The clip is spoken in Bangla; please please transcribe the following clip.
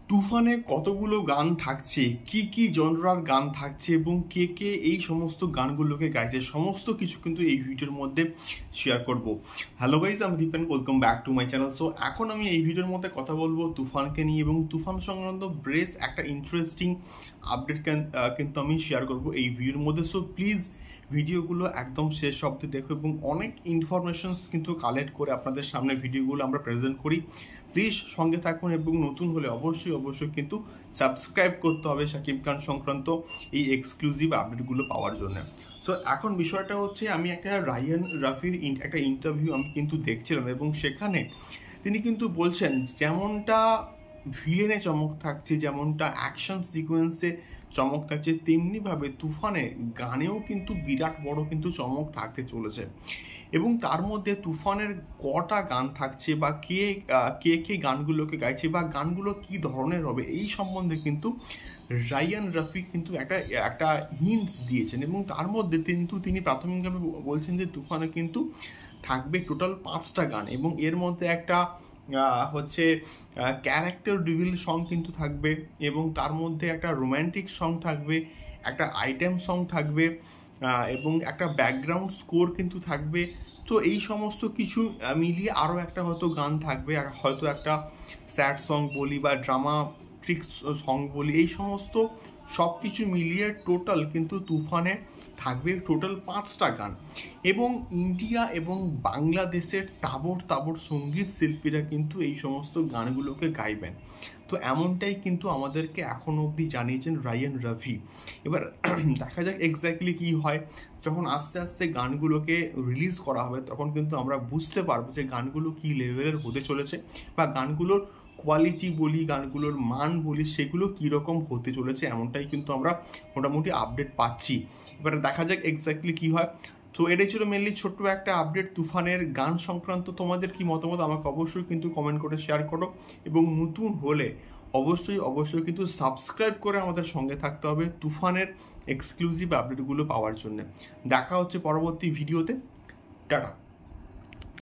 তুফানে কতগুলো গান থাকছে, কি কি জনরার গান থাকছে এবং কে কে এই সমস্ত গানগুলোকে গাইছে, সমস্ত কিছু কিন্তু এই ভিডিওর মধ্যে শেয়ার করব। হ্যালো গাইজ, আমি Dipen, welcome back to my channel. So এখন আমি এই ভিডিওর মধ্যে কথা বলবো তুফানকে নিয়ে এবং তুফান সংক্রান্ত বেশ একটা ইন্টারেস্টিং আপডেট কিন্তু আমি শেয়ার করব এই ভিডিওর মধ্যে। সো প্লিজ ভিডিওগুলো একদম শেষ অবধি দেখো এবং অনেক ইনফরমেশনস কিন্তু কালেক্ট করে আপনাদের সামনে ভিডিওগুলো আমরা প্রেজেন্ট করি। প্লিজ সঙ্গে থাকুন এবং নতুন হলে অবশ্যই কিন্তু সাবস্ক্রাইব করতে হবে শাকিব খান সংক্রান্ত এই এক্সক্লুসিভ আপডেটগুলো পাওয়ার জন্য। সো এখন বিষয়টা হচ্ছে, আমি একটা রায়ান রাফির একটা ইন্টারভিউ আমি কিন্তু দেখছিলাম এবং সেখানে তিনি কিন্তু বলছেন যেমনটা ভিলেনে চমক থাকছে, যেমনটা অ্যাকশন সিকোয়েন্সে চমক থাকছে, তেমনিভাবে তুফানে গানেও কিন্তু বিরাট বড় কিন্তু চমক থাকতে চলেছে। এবং তার মধ্যে তুফানের কটা গান থাকছে বা কে কে গানগুলোকে গাইছে বা গানগুলো কি ধরনের হবে এই সম্বন্ধে কিন্তু রায়ান রাফি কিন্তু একটা হিন্টস দিয়েছেন এবং তার মধ্যে কিন্তু তিনি প্রাথমিকভাবে বলছেন যে তুফানে কিন্তু থাকবে টোটাল 5টা গান এবং এর মধ্যে একটা হচ্ছে ক্যারেক্টার রিভিল সং কিন্তু থাকবে এবং তার মধ্যে একটা রোম্যান্টিক সং থাকবে, একটা আইটেম সং থাকবে এবং একটা ব্যাকগ্রাউন্ড স্কোর কিন্তু থাকবে। তো এই সমস্ত কিছু মিলিয়ে আরও একটা হয়তো গান থাকবে, আর হয়তো একটা স্যাড সং বলি বা ড্রামাটিক সং বলি, এই সমস্ত সব কিছু মিলিয়ে টোটাল কিন্তু তুফানে থাকবে টোটাল 5টা গান। এবং ইন্ডিয়া এবং বাংলাদেশের তাবড় সঙ্গীত শিল্পীরা কিন্তু এই সমস্ত গানগুলোকে গাইবেন। তো এমনটাই কিন্তু আমাদেরকে এখনো অবধি জানিয়েছেন রায়ান রাফি। এবার দেখা যাক এক্স্যাক্টলি কি হয়। যখন আস্তে আস্তে গানগুলোকে রিলিজ করা হবে তখন কিন্তু আমরা বুঝতে পারবো যে গানগুলো কি লেভেলের হতে চলেছে বা গানগুলোর কোয়ালিটি বলি, গানগুলোর মান বলি, সেগুলো কীরকম হতে চলেছে, এমনটাই কিন্তু আমরা মোটামুটি আপডেট পাচ্ছি। এবারে দেখা যাক এক্স্যাক্টলি কি হয়। তো এটাই ছিল মেনলি ছোট্ট একটা আপডেট তুফানের গান সংক্রান্ত। তোমাদের কি মতামত আমাকে অবশ্যই কিন্তু কমেন্ট করে শেয়ার করো এবং নতুন হলে অবশ্যই কিন্তু সাবস্ক্রাইব করে আমাদের সঙ্গে থাকতে হবে তুফানের এক্সক্লুসিভ আপডেটগুলো পাওয়ার জন্য। দেখা হচ্ছে পরবর্তী ভিডিওতে। টাটা।